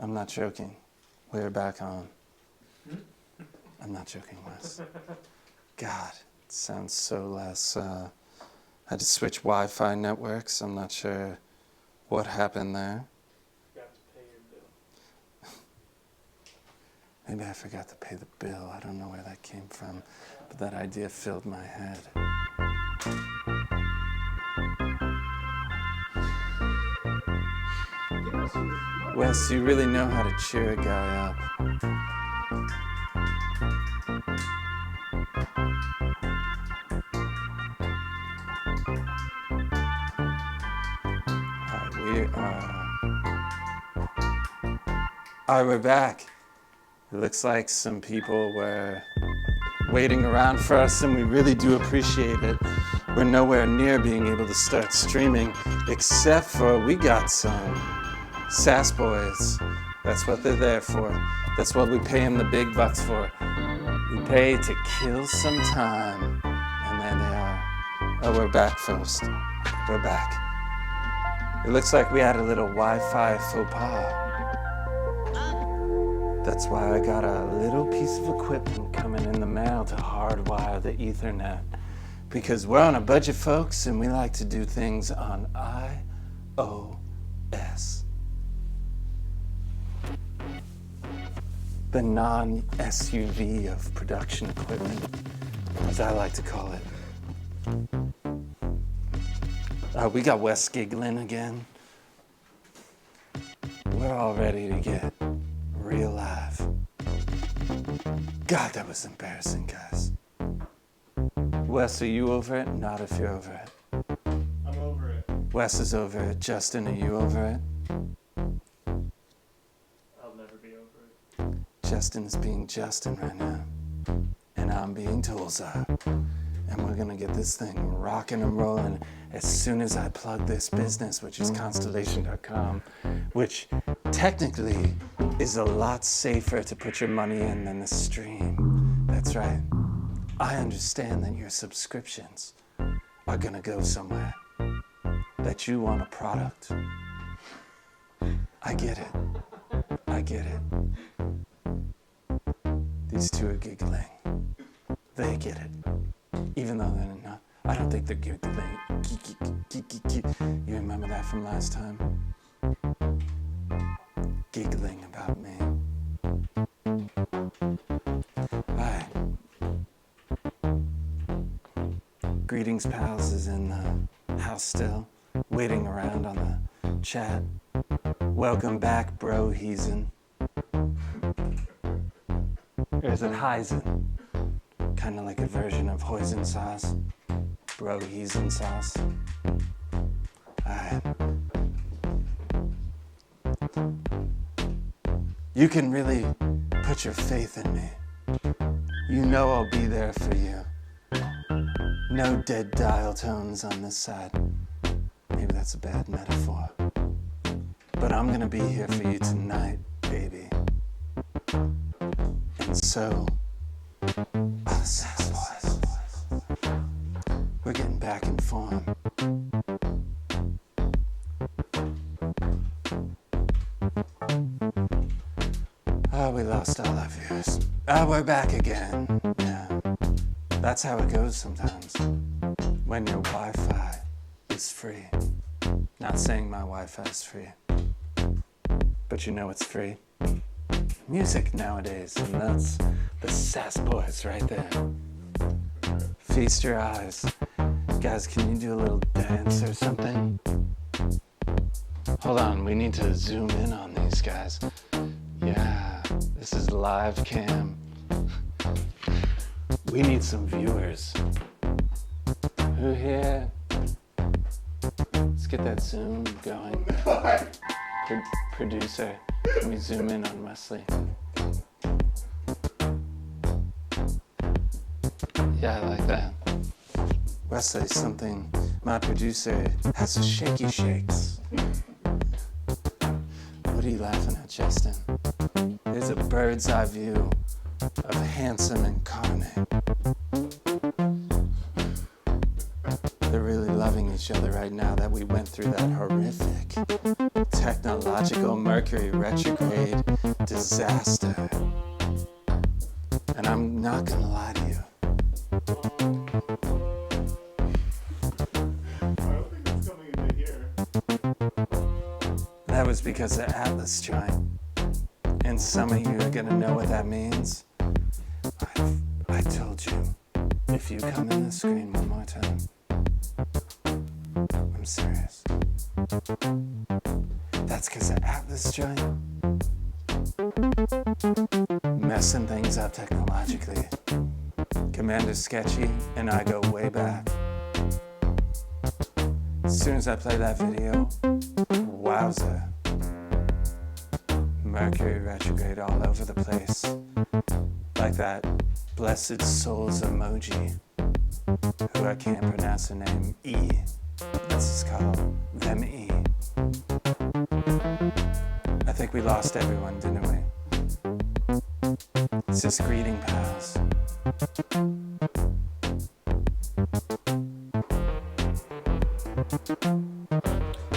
I'm not joking. We're back on. I'm not joking, Wes. God, it sounds so less. I had to switch Wi-Fi networks. I'm not sure what happened there. Forgot to pay your bill. Maybe I forgot to pay the bill. I don't know where that came from, but that idea filled my head. Wes, you really know how to cheer a guy up. Alright, we're back. It looks like some people were waiting around for us, and we really do appreciate it. We're nowhere near being able to start streaming, except for we got some Sass Boys. That's what they're there for. That's what we pay them the big bucks for. We pay to kill some time. And there they are. Oh, we're back, folks. We're back. It looks like we had a little Wi-Fi faux pas. That's why I got a little piece of equipment coming in the mail to hardwire the Ethernet. Because we're on a budget, folks, and we like to do things on iOS. The non-SUV of production equipment, as I like to call it. We got Wes giggling again. We're all ready to get real live. God, that was embarrassing, guys. Wes, are you over it? Not if you're over it. I'm over it. Wes is over it. Justin, are you over it? I'll never be over it. Justin is being Justin right now. And I'm being Tollzar. And we're gonna get this thing rocking and rolling as soon as I plug this business, which is Constellation.com, which technically is a lot safer to put your money in than the stream. That's right. I understand that your subscriptions are gonna go somewhere, that you want a product. I get it. I get it. These two are giggling. They get it. Even though they're not. I don't think they're giggling. You remember that from last time? Giggling about me. Alright. Greetings, pals, is in the house still, waiting around on the chat. Welcome back, bro heathen. Or is it Heisen? Kind of like a version of hoisin sauce. Bro heathen sauce. Alright. You can really put your faith in me. You know I'll be there for you. No dead dial tones on this side. Maybe that's a bad metaphor. But I'm gonna be here for you tonight, baby. And so are the Sass Boys. We're getting back in form. Oh, we lost all our viewers. We're back again. Yeah. That's how it goes sometimes. When your Wi-Fi is free. Not saying my Wi-Fi is free. But you know it's free. Music nowadays, and that's the Sass Boys right there. Feast your eyes. Guys, can you do a little dance or something? Hold on, we need to zoom in on these guys. Yeah, this is live cam. We need some viewers. Who here? Let's get that zoom going. Producer, let me zoom in on Wesley. Yeah, I like that. Wesley, something, my producer has the shaky shakes. What are you laughing at, Justin? There's a bird's eye view of Handsome and Carnate. They're really loving each other right now that we went through that horrific technological Mercury retrograde disaster. And I'm not gonna lie to you. I don't think it's coming into here. That was because of Atlas joint. And some of you are gonna know what that means. I told you, if you come in the screen one more time, I'm serious. That's because of Atlas joint. Messing things up technologically. Commander Sketchy and I go way back. As soon as I play that video, wowza. Mercury retrograde all over the place. Like that blessed souls emoji, who I can't pronounce her name, E. That's called them E. I think we lost everyone, didn't we? It's just greeting, pals.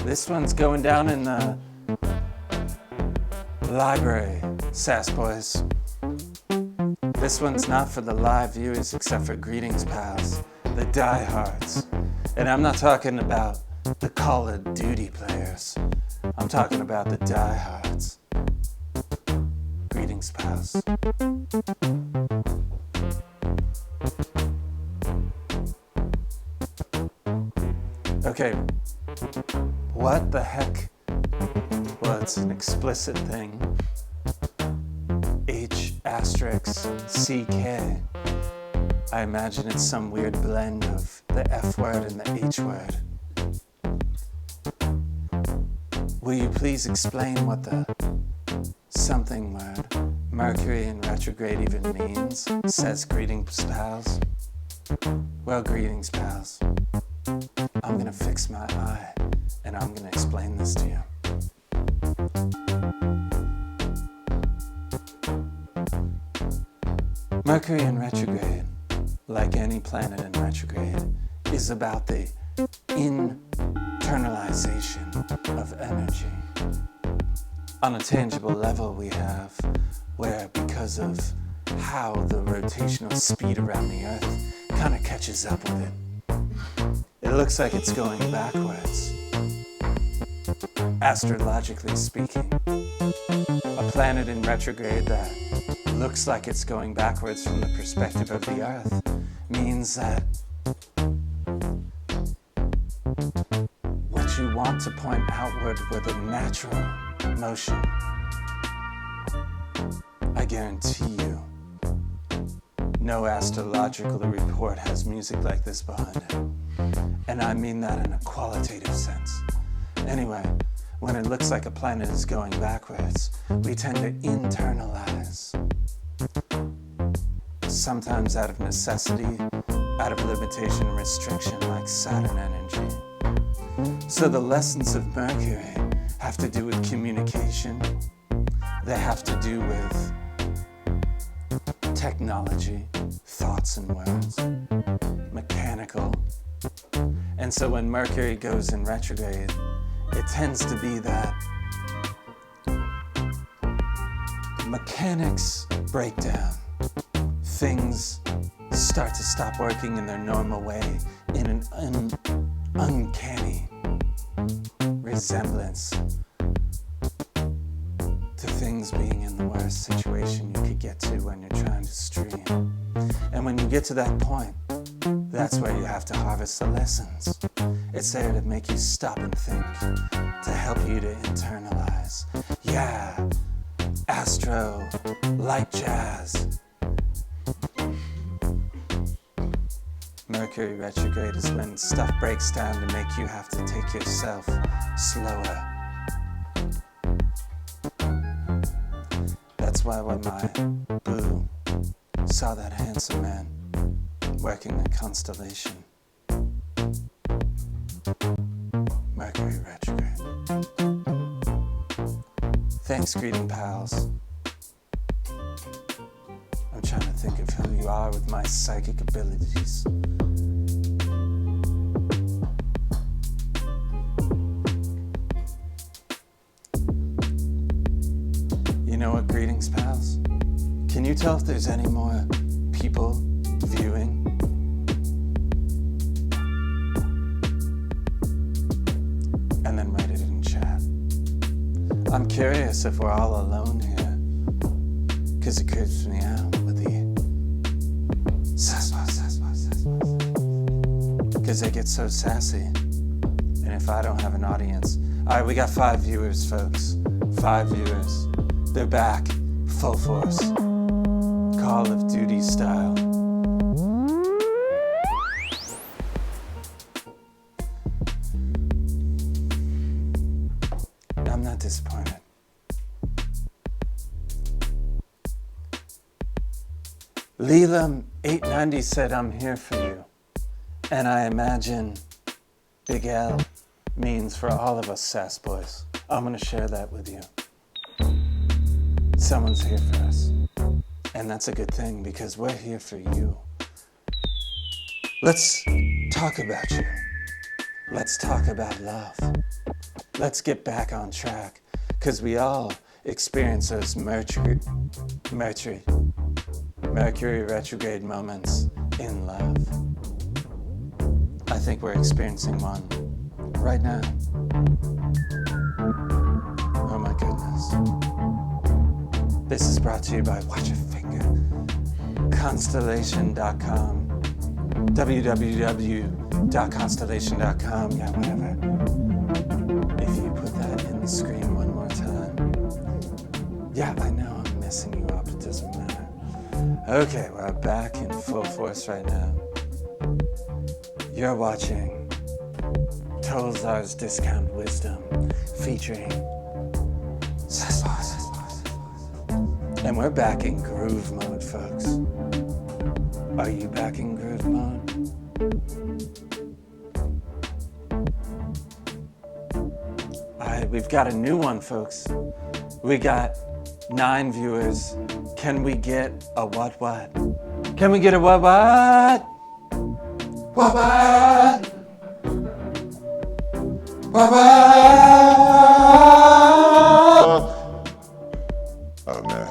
This one's going down in the library, sass boys. This one's not for the live viewers except for greetings, pals, the diehards. And I'm not talking about the Call of Duty players. I'm talking about the diehards. Greetings, pals. Okay, what the heck? Well, it's an explicit thing. H*CK. I imagine it's some weird blend of the F word and the H word. Will you please explain what the something word, Mercury in retrograde, even means? Says greetings, pals. Well, greetings, pals. I'm gonna fix my eye and I'm gonna explain this to you. Mercury in retrograde, like any planet in retrograde, is about the internalization of energy. On a tangible level, we have where, because of how the rotational speed around the Earth kind of catches up with it, it looks like it's going backwards. Astrologically speaking, a planet in retrograde that looks like it's going backwards from the perspective of the Earth means that what you want to point outward with a natural motion, I guarantee you, no astrological report has music like this behind it. And I mean that in a qualitative sense. Anyway, when it looks like a planet is going backwards, we tend to internalize. Sometimes out of necessity, out of limitation and restriction, like Saturn energy. So the lessons of Mercury have to do with communication. They have to do with technology, thoughts and words, mechanical. And so when Mercury goes in retrograde, it tends to be that mechanics break down. Things start to stop working in their normal way in an uncanny resemblance to things being in the worst situation you could get to when you're trying to stream. And when you get to that point, that's where you have to harvest the lessons. It's there to make you stop and think, to help you to internalize. Yeah, astro, like jazz. Mercury retrograde is when stuff breaks down to make you have to take yourself slower. That's why when my boo saw that handsome man working the constellation, Mercury retrograde. Thanks, greeting pals. I'm trying to think of who you are with my psychic abilities. know what? Greetings, pals. Can you tell if there's any more people viewing? And then write it in chat. I'm curious if we're all alone here, because it creeps me out with the because they get so sassy. And if I don't have an audience, all right, we got 5 viewers, folks. 5 viewers. They're back, full force, Call of Duty style. I'm not disappointed. Leland890 said, I'm here for you. And I imagine Big L means for all of us sass boys. I'm gonna share that with you. Someone's here for us. And that's a good thing because we're here for you. Let's talk about you. Let's talk about love. Let's get back on track because we all experience those Mercury retrograde moments in love. I think we're experiencing one right now. Oh my goodness. This is brought to you by Watch Your Finger, Constellation.com, www.constellation.com, yeah, whatever. If you put that in the screen one more time. Yeah, I know I'm messing you up, it doesn't matter. Okay, we're back in full force right now. You're watching Tollzar's Discount Wisdom featuring and we're back in groove mode, folks. Are you back in groove mode? Alright, we've got a new one, folks. We got 9 viewers. Can we get a what? Can we get a what? What? Oh man,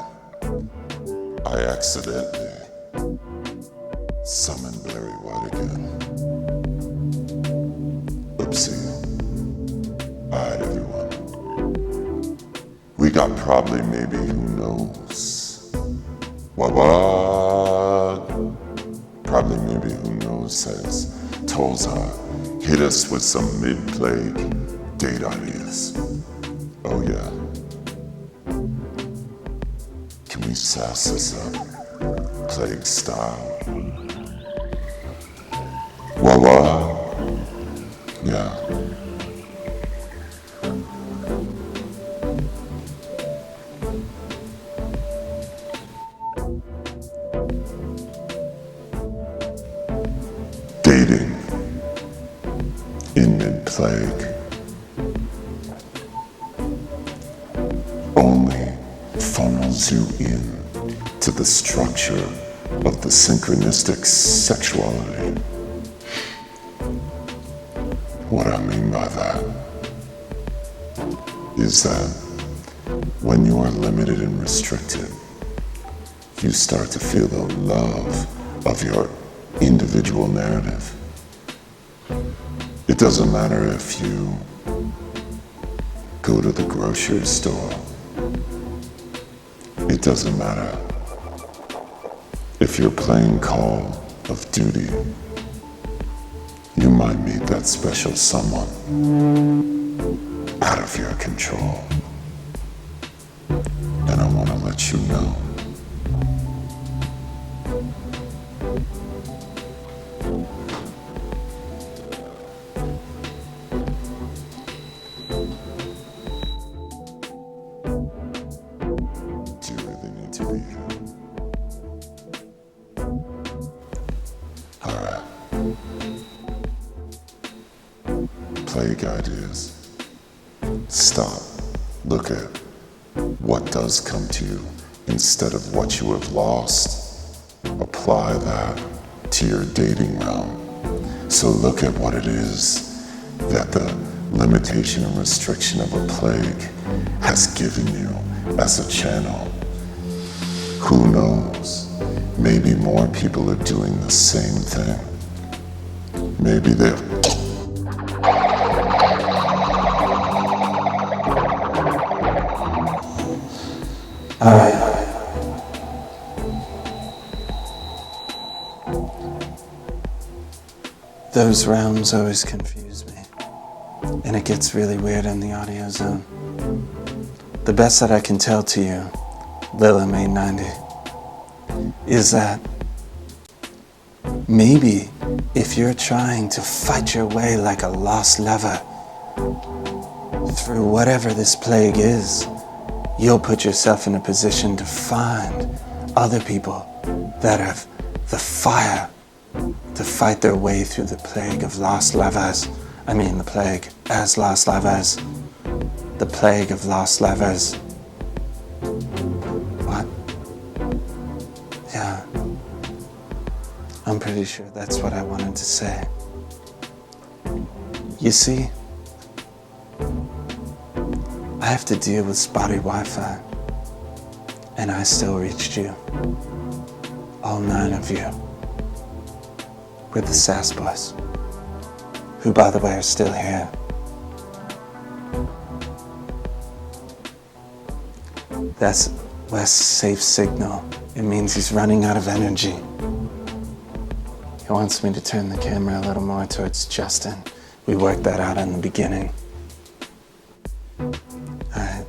I accidentally summoned Barry White again. Oopsie. Alright everyone. We got probably, maybe, who knows? What? Probably, maybe, who knows, says Tollzar hit us with some mid-play date ideas. Oh yeah. Can we sass this up, plague style? What? Yeah. Dating in mid-plague only funnels you in to the structure of the synchronistic sexuality. What I mean by that is that when you are limited and restricted, you start to feel the love of your individual narrative. It doesn't matter if you go to the grocery store. It doesn't matter if you're playing Call of Duty. You might meet that special someone out of your control. And I want to let you know. Do you really need to be here? Alright. Plague ideas. Stop. Look at what does come to you instead of what you have lost. Apply that to your dating realm. So look at what it is that the limitation and restriction of a plague has given you as a channel. Who knows? Maybe more people are doing the same thing. Maybe they're... Those realms always confuse me, and it gets really weird in the audio zone. The best that I can tell to you, Lila May 90, is that maybe if you're trying to fight your way like a lost lover through whatever this plague is, you'll put yourself in a position to find other people that have the fire to fight their way through the plague of lost lovers. I mean the plague as lost lovers. The plague of lost lovers. What? Yeah. I'm pretty sure that's what I wanted to say. You see, I have to deal with spotty Wi-Fi, and I still reached you. All 9 of you. We're the Sass Boys, who, by the way, are still here. That's Wes' safe signal. It means he's running out of energy. He wants me to turn the camera a little more towards Justin. We worked that out in the beginning. Alright.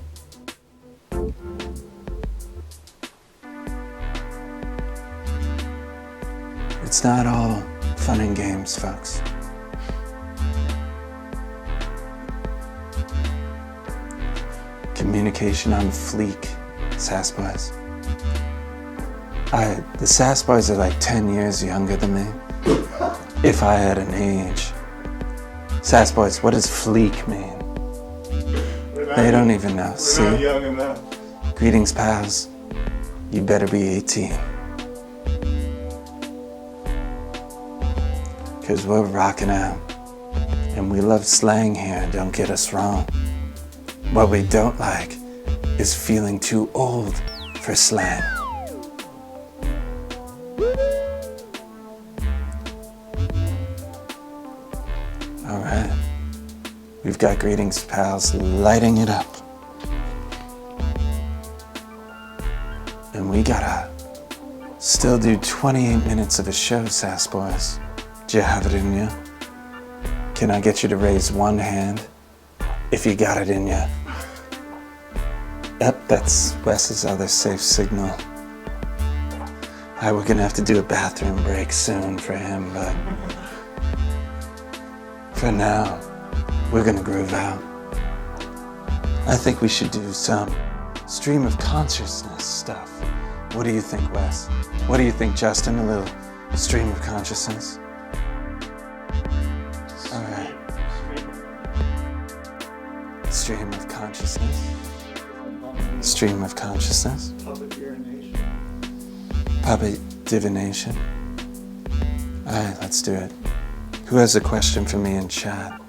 It's not all fun and games, folks. Communication on fleek, Sass Boys. The Sass Boys are like 10 years younger than me. If I had an age. Sass Boys, what does fleek mean? They don't even know. We're not young enough. Greetings, pals. You better be 18. Because we're rocking out. And we love slang here, don't get us wrong. What we don't like is feeling too old for slang. Alright. We've got greetings, pals, lighting it up. And we gotta still do 28 minutes of a show, Sass Boys. Do you have it in you? Can I get you to raise one hand if you got it in you? Yep, that's Wes's other safe signal. Alright, we're gonna have to do a bathroom break soon for him, but for now, we're gonna groove out. I think we should do some stream of consciousness stuff. What do you think, Wes? What do you think, Justin? A little stream of consciousness? Alright. Stream of consciousness. Stream of consciousness. Public urination. Puppet divination. Alright, let's do it. Who has a question for me in chat?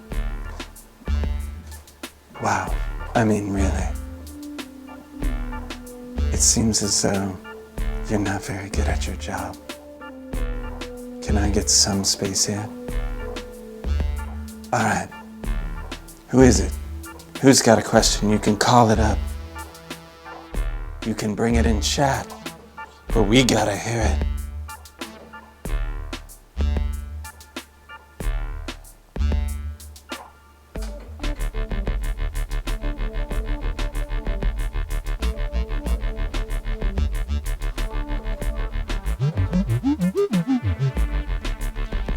Wow, I mean really. It seems as though you're not very good at your job. Can I get some space here? Alright. Who is it? Who's got a question? You can call it up. You can bring it in chat. But we gotta hear it.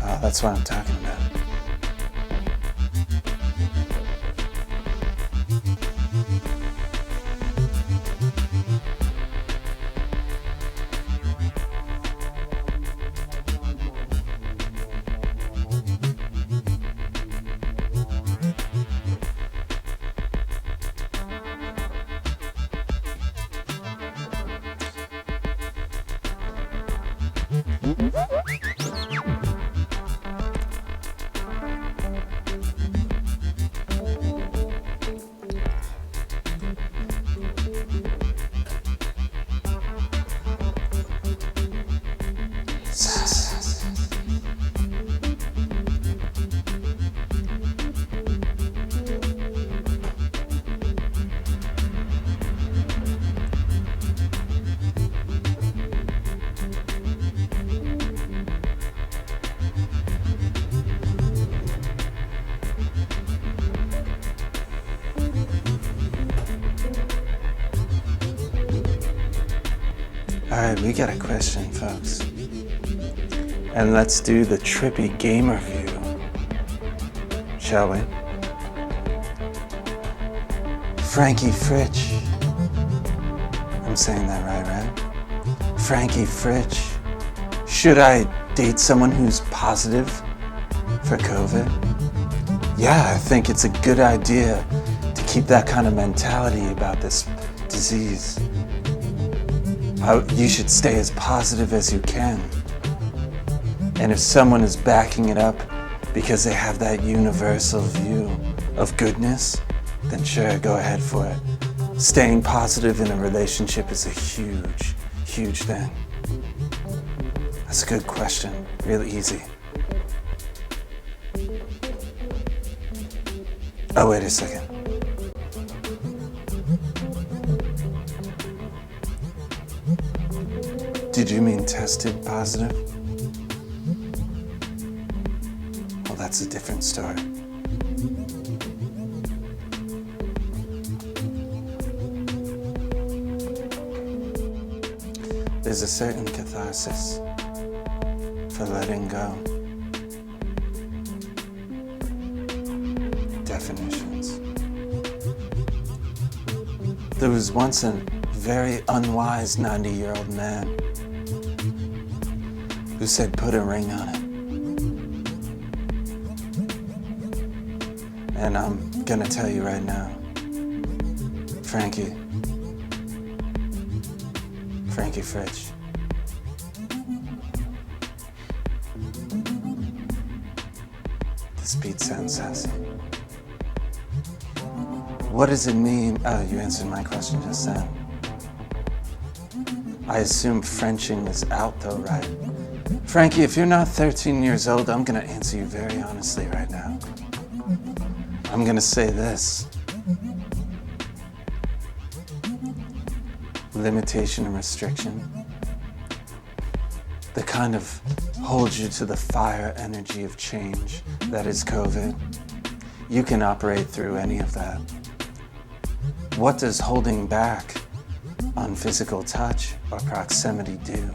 Oh, that's what I'm talking about. Alright, we got a question, folks. And let's do the trippy game review, shall we? Frankie Fritch. I'm saying that right? Frankie Fritch. Should I date someone who's positive for COVID? Yeah, I think it's a good idea to keep that kind of mentality about this disease. You should stay as positive as you can. And if someone is backing it up because they have that universal view of goodness, then sure, go ahead for it. Staying positive in a relationship is a huge, huge thing. That's a good question. Really easy. Oh, wait a second. Did you mean tested positive? Well, that's a different story. There's a certain catharsis for letting go. Definitions. There was once a very unwise 90-year-old man who said, put a ring on it. And I'm gonna tell you right now, Frankie Fritch. This beat sounds sassy. What does it mean? Oh, you answered my question just then. I assume Frenching is out though, right? Frankie, if you're not 13 years old, I'm gonna answer you very honestly right now. I'm gonna say this. Limitation and restriction. The kind of holds you to the fire energy of change that is COVID. You can operate through any of that. What does holding back on physical touch or proximity do?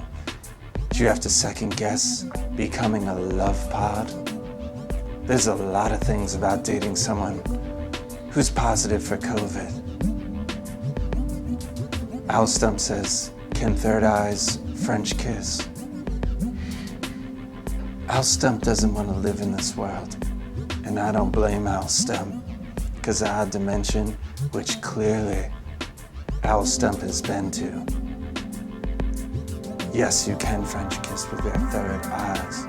Do you have to second guess becoming a love pod? There's a lot of things about dating someone who's positive for COVID. Al Stump says, can third eyes French kiss? Al Stump doesn't want to live in this world, and I don't blame Al Stump, because the odd dimension, which clearly Al Stump has been to. Yes, you can French kiss with your third eyes.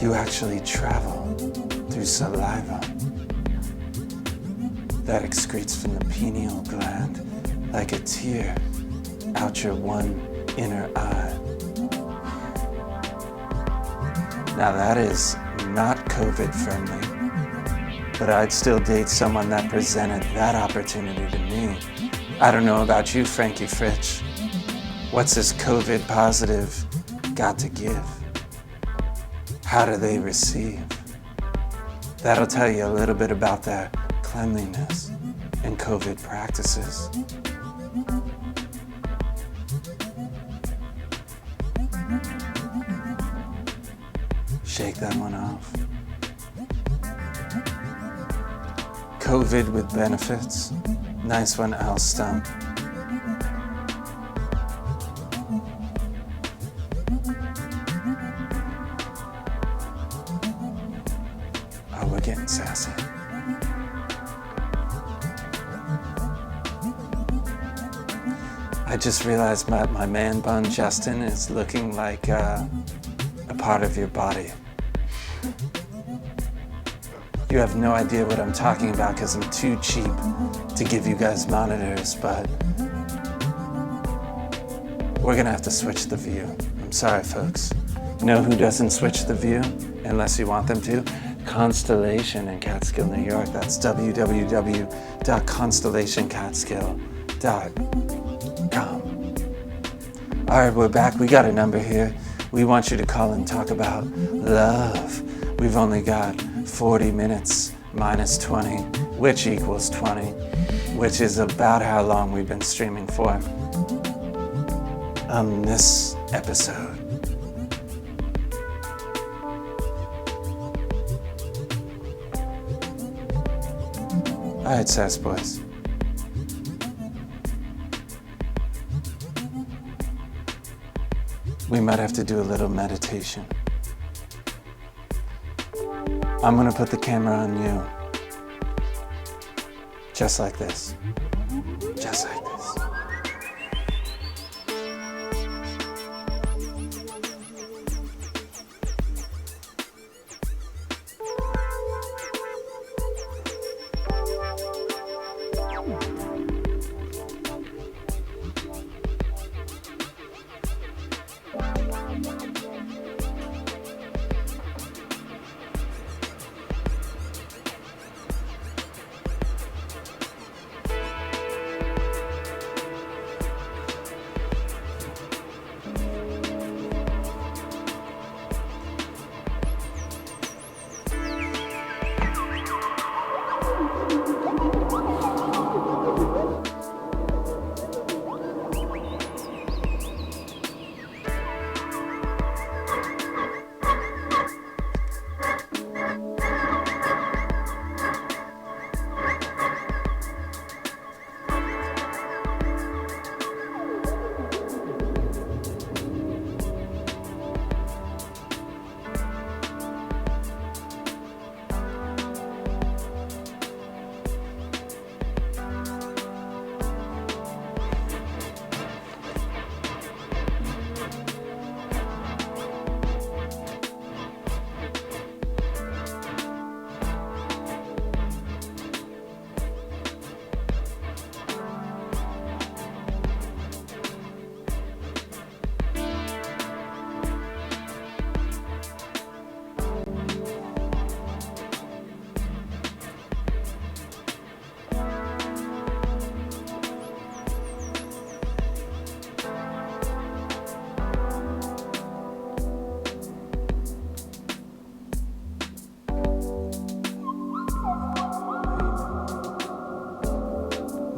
You actually travel through saliva that excretes from the pineal gland like a tear out your one inner eye. Now that is not COVID friendly, but I'd still date someone that presented that opportunity to me. I don't know about you, Frankie Fritch. What's this COVID positive got to give? How do they receive? That'll tell you a little bit about their cleanliness and COVID practices. Shake that one off. COVID with benefits. Nice one, Al Stump. Oh, we're getting sassy. I just realized my man bun, Justin, is looking like a part of your body. You have no idea what I'm talking about because I'm too cheap to give you guys monitors, but we're gonna have to switch the view. I'm sorry, folks. You know who doesn't switch the view unless you want them to? Constellation in Catskill, New York. That's www.constellationcatskill.com. All right, we're back. We got a number here. We want you to call and talk about love. We've only got 40 minutes minus 20, which equals 20. which is about how long we've been streaming for. On this episode, alright, Sass Boys. We might have to do a little meditation. I'm gonna put the camera on you. Just like this. Just like this.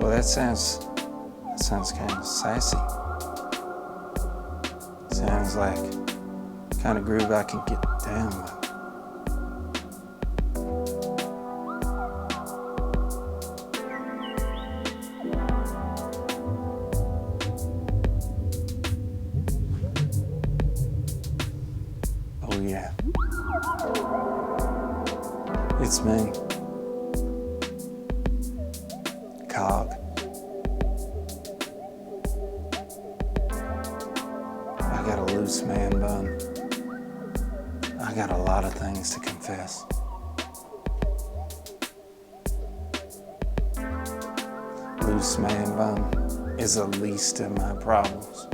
Well, that sounds kind of sassy. Sounds like kind of groove I can get down with. Oh yeah. It's me. Cog. I got a loose man bun. I got a lot of things to confess. Loose man bun is the least of my problems.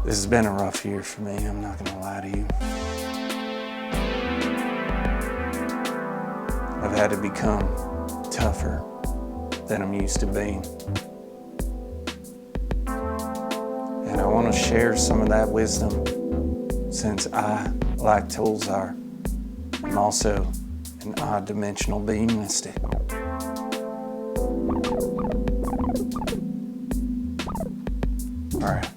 This has been a rough year for me, I'm not gonna lie to you. I've had to become tougher than I'm used to being. And I want to share some of that wisdom since I, like Tollzar, am also an odd dimensional being mystic. Alright,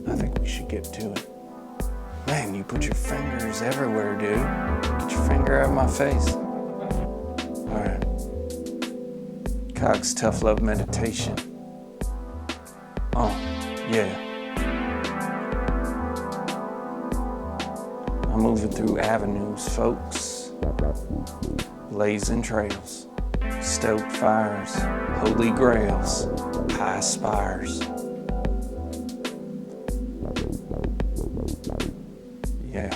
I think we should get to it. Man, you put your fingers everywhere, dude. Get your finger out of my face. Alright. Cog's tough love meditation. Oh, yeah. I'm moving through avenues, folks. Blazing trails, stoked fires, holy grails, high spires. Yeah.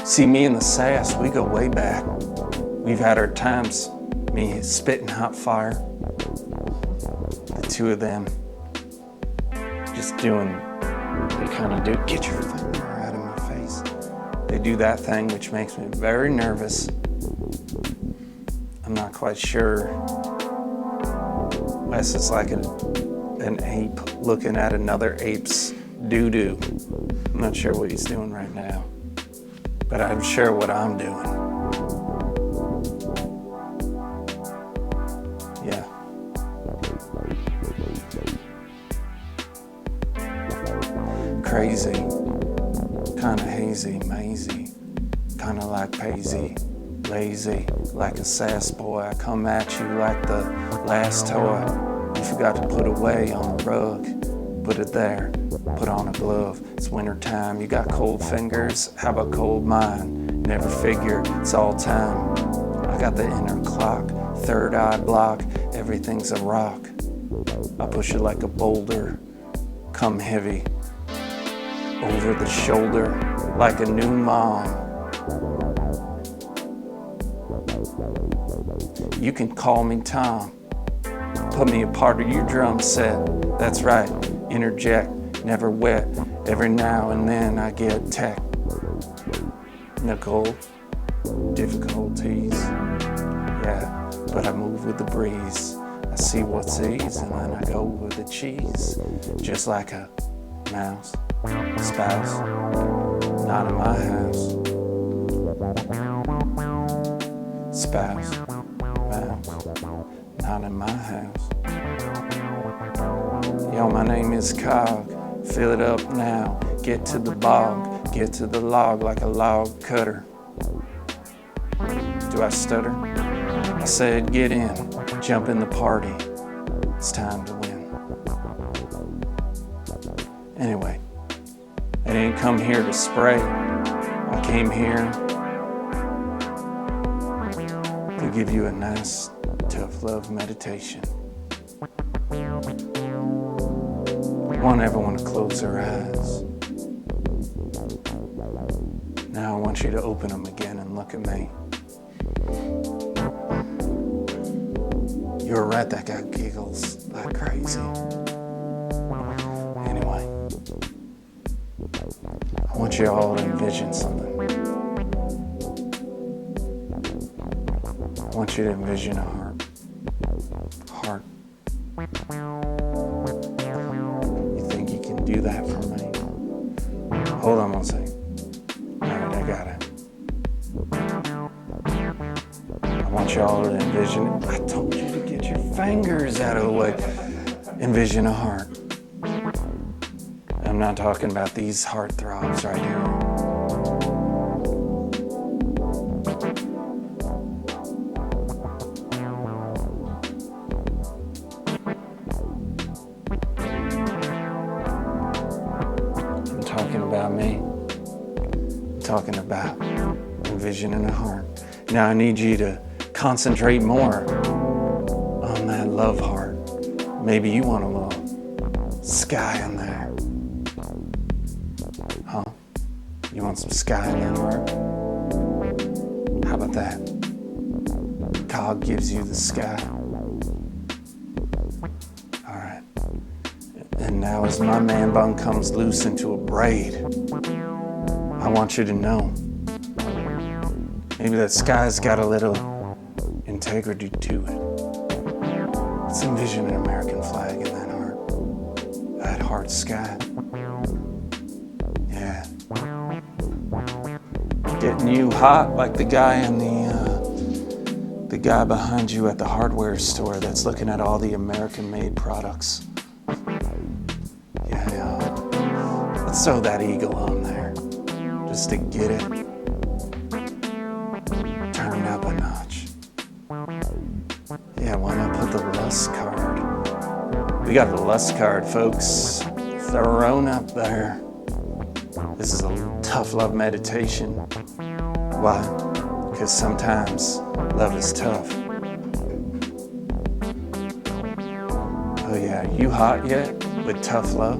See, me and the Sass, we go way back. We've had our times. Me spitting hot fire. The two of them just doing, they kind of do, get your finger out of my face. They do that thing which makes me very nervous. I'm not quite sure. Wes is like an ape looking at another ape's doo-doo. I'm not sure what he's doing right now, but I'm sure what I'm doing. Yeah. Crazy, kinda hazy, mazy, kinda like Paisy, lazy, like a sass boy. I come at you like the last toy you forgot to put away on the rug. Put it there, put on a glove. It's winter time, you got cold fingers, how about cold mind? Never figure, it's all time. I got the inner clock, third eye block, everything's a rock. I push it like a boulder, come heavy, over the shoulder, like a new mom. You can call me Tom, put me a part of your drum set, that's right, interject, never wet, every now and then I get technical difficulties, yeah, but I move with the breeze, I see what's ease and then I go with the cheese, just like a mouse, spouse, not in my house, spouse, mouse, not in my house. Yo, my name is Cog, fill it up now, get to the bog, get to the log like a log cutter. Do I stutter? I said get in, jump in the party, it's time to win. Anyway, I didn't come here to spray, I came here to give you a nice, tough love meditation. Want everyone to close their eyes. Now I want you to open them again and look at me. You're a rat that got giggles like crazy. Anyway, I want you all to envision something. I want you to envision a heart. Heart. You think you can do that for me? Hold on one second. Alright, I got it. I want you all to envision it. I told you to get your fingers out of the way. Envision a heart. I'm not talking about these heart throbs right here. I'm talking about me. I'm talking about envisioning a heart. Now I need you to concentrate more on that love heart. Maybe you want a little sky in there. Huh? You want some sky in that heart? How about that? God gives you the sky. All right. And now as my man bun comes loose into a braid, I want you to know, maybe that sky's got a little integrity to it. Let's envision an American flag in that heart. That heart sky. Yeah. Getting you hot like the guy in the guy behind you at the hardware store that's looking at all the American-made products. Yeah. Let's throw that eagle on there, just to get it turned up a notch. Yeah, why not put the lust card? We got the lust card, folks, thrown up there. This is a tough love meditation. Why? Because sometimes love is tough. Oh yeah, you hot yet with tough love?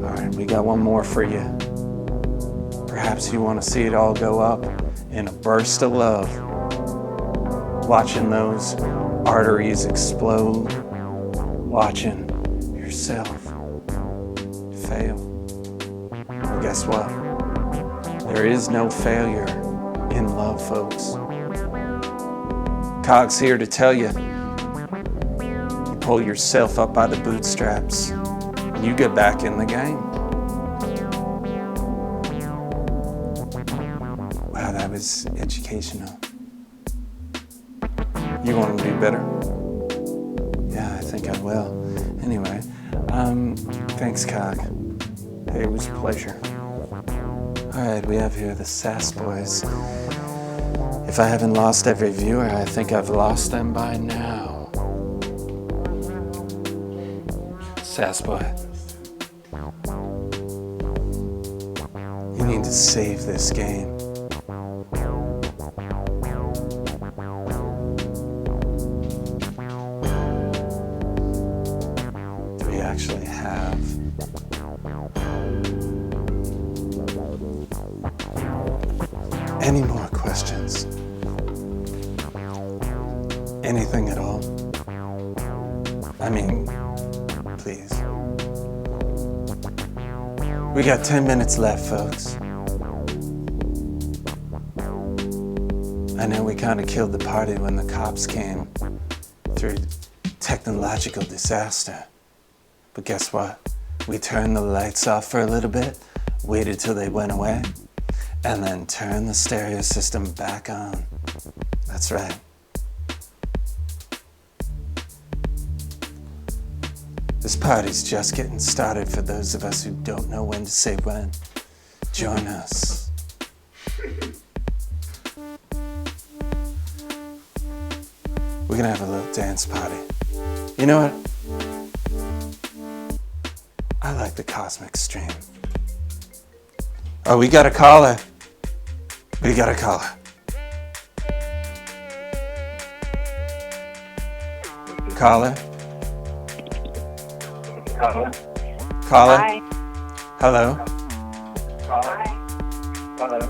All right, we got one more for you. Perhaps you want to see it all go up in a burst of love. Watching those arteries explode. Watching yourself fail. Well, guess what? There is no failure in love, folks. Cog's here to tell you, you pull yourself up by the bootstraps and you get back in the game. Wow, that was educational. You want to be better? Yeah, I think I will. Anyway, thanks, Cog. Hey, it was a pleasure. Alright, we have here the Sass Boys. If I haven't lost every viewer, I think I've lost them by now. Sass Boy. You need to save this game. Do we actually have... any more questions? Anything at all? I mean, please. We got 10 minutes left, folks. I know we kind of killed the party when the cops came through technological disaster. But guess what? We turned the lights off for a little bit, waited till they went away, and then turned the stereo system back on. That's right. This party's just getting started for those of us who don't know when to say when. Join us. We're gonna have a little dance party. You know what? I like the cosmic stream. Oh, we got a caller. We got a caller. Caller? Caller. Caller? Hi. Hello? Caller. Hello.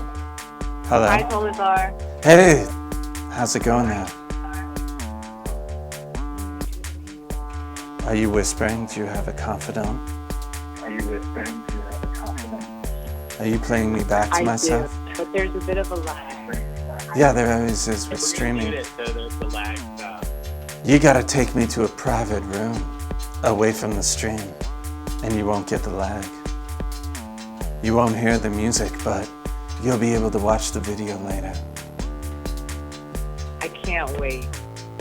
Hello? Hi, Tollzar. Hey! How's it going now? Are you whispering? Do you have a confidant? Are you whispering? Do you have a confidant? Are you playing me back to I myself? do, but there's a bit of a lag. Yeah, there always is with streaming. You gotta take me to a private room, away from the stream, and you won't get the lag. You won't hear the music, but you'll be able to watch the video later. I can't wait.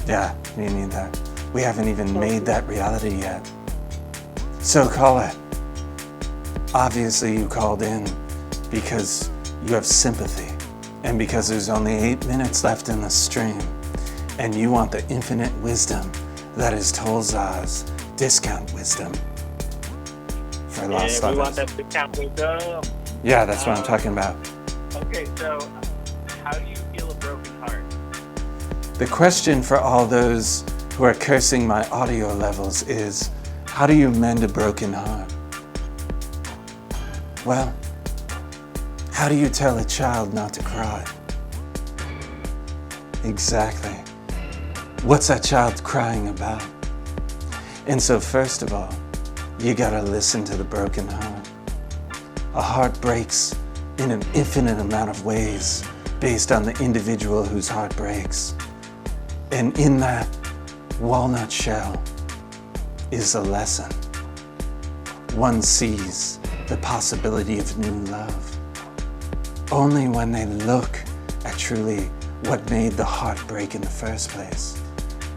Yeah, me neither. We haven't even made that reality yet. So caller, obviously you called in because you have sympathy and because there's only 8 minutes left in the stream and you want the infinite wisdom that is Tollzar's discount wisdom for lost Yeah, we lovers. want that discount wisdom. Yeah, that's what I'm talking about. Okay, so how do you heal a broken heart? The question for all those who are cursing my audio levels is, how do you mend a broken heart? Well, how do you tell a child not to cry? Exactly. What's that child crying about? And so first of all, you gotta listen to the broken heart. A heart breaks in an infinite amount of ways based on the individual whose heart breaks. And in that walnut shell is a lesson. One sees the possibility of new love only when they look at truly what made the heart break in the first place.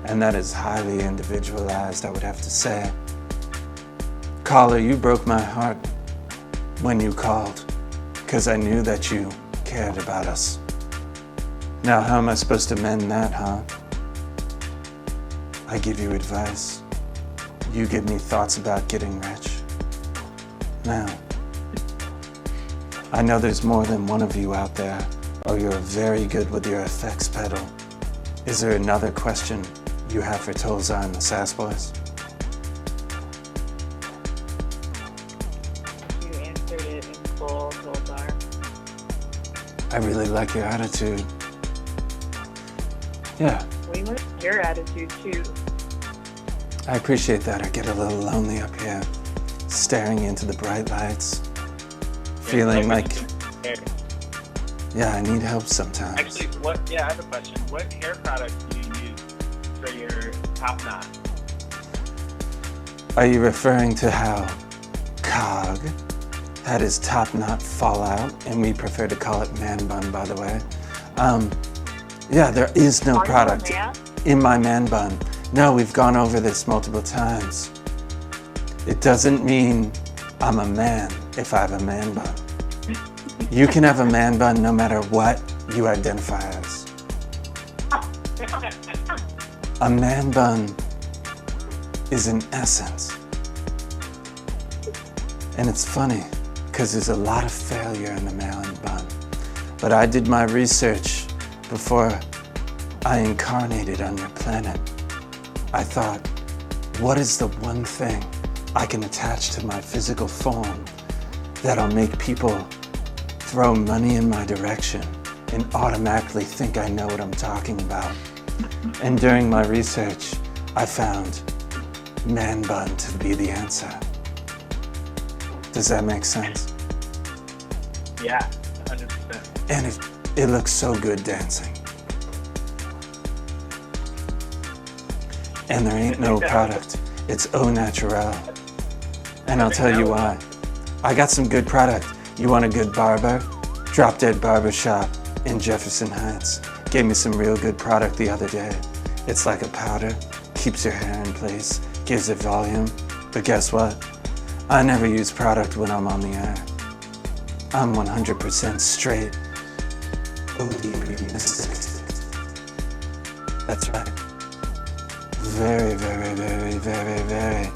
And that is highly individualized, I would have to say. Caller, you broke my heart when you called, because I knew that you cared about us. Now, how am I supposed to mend that, huh? I give you advice. You give me thoughts about getting rich. Now, I know there's more than one of you out there, or you're very good with your effects pedal. Is there another question you have for Tollzar and the Sass Boys? You answered it in full, Tollzar. I really like your attitude. Yeah, We like your attitude too. I appreciate that. I get a little lonely up here, staring into the bright lights, feeling like, yeah, I need help sometimes. Actually, I have a question. What hair product do you use for your top knot? Are you referring to how Cog had his top knot fall out, and we prefer to call it man bun, by the way? Yeah, there is no Are you a product. man? in my man bun. No, we've gone over this multiple times. It doesn't mean I'm a man if I have a man bun. You can have a man bun no matter what you identify as. A man bun is an essence. And it's funny, because there's a lot of failure in the man bun. But I did my research before I incarnated on your planet. I thought, what is the one thing I can attach to my physical form that'll make people throw money in my direction and automatically think I know what I'm talking about? And during my research, I found man bun to be the answer. Does that make sense? Yeah, 100%. And it looks so good dancing. And there ain't no product. It's au naturel. And I'll tell you why. I got some good product. You want a good barber? Drop Dead Barber Shop in Jefferson Heights. Gave me some real good product the other day. It's like a powder, keeps your hair in place, gives it volume. But guess what? I never use product when I'm on the air. I'm 100% straight. That's right. Very, very, very, very, very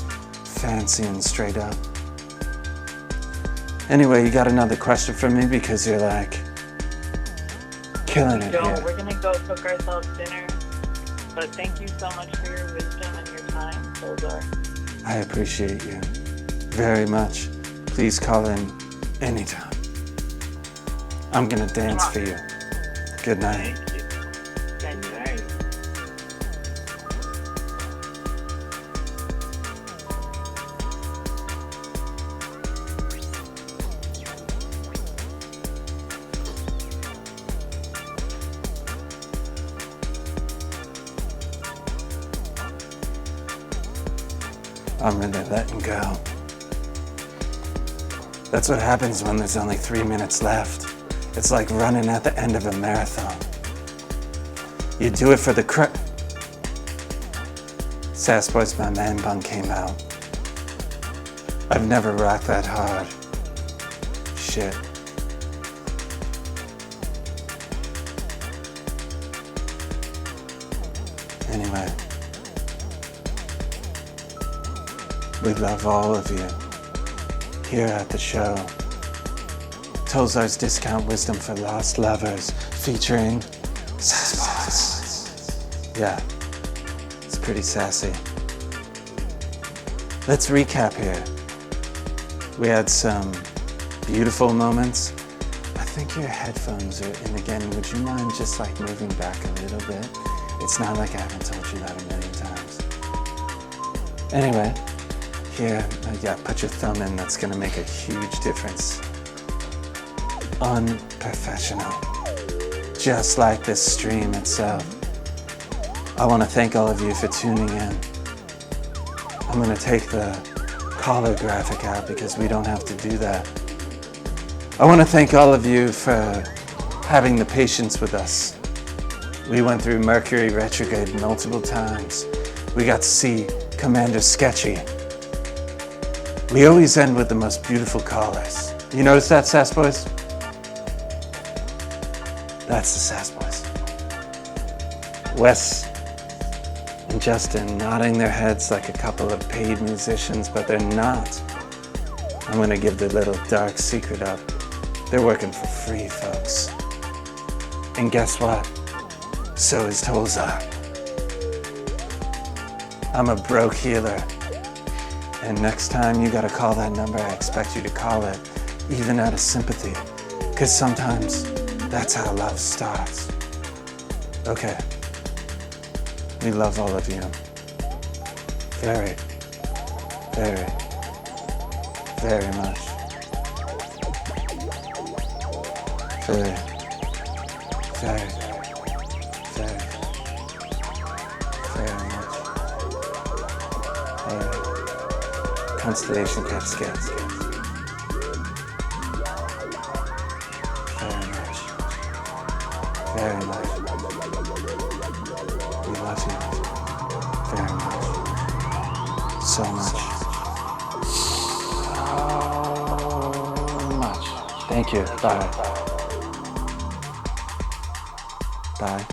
fancy and straight up. Anyway, you got another question for me because you're like killing it Joe, here. we're gonna go cook ourselves dinner. But thank you so much for your wisdom and your time, Tollzar. I appreciate you very much. Please call in anytime. I'm gonna dance for you. Good night. Thank you. Good night. I'm really letting go. That's what happens when there's only 3 minutes left. It's like running at the end of a marathon. You do it for the Sasquatch, my man bun came out. I've never rocked that hard. Shit. Anyway. We love all of you here at the show. Tollzar's Discount Wisdom for Lost Lovers featuring Sasquatch. Yeah, it's pretty sassy. Let's recap here. We had some beautiful moments. I think your headphones are in again. Would you mind just like moving back a little bit? It's not like I haven't told you that a million times. Anyway. Here, yeah, put your thumb in. That's gonna make a huge difference. Unprofessional. Just like this stream itself. I wanna thank all of you for tuning in. I'm gonna take the collar graphic out because we don't have to do that. I wanna thank all of you for having the patience with us. We went through Mercury retrograde multiple times. We got to see Commander Sketchy. We always end with the most beautiful callers. You notice that, Sass Boys? That's the Sass Boys. Wes and Justin nodding their heads like a couple of paid musicians, but they're not. I'm gonna give the little dark secret up. They're working for free, folks. And guess what? So is Tollzar. I'm a broke healer. And next time you gotta call that number, I expect you to call it, even out of sympathy. Because sometimes that's how love starts. Okay. We love all of you. Very, very, very much. Very, very, very, very much. Constellation Cascades. Very much. Very much. We love love you very much. So much. So much. Thank you. Bye. Bye.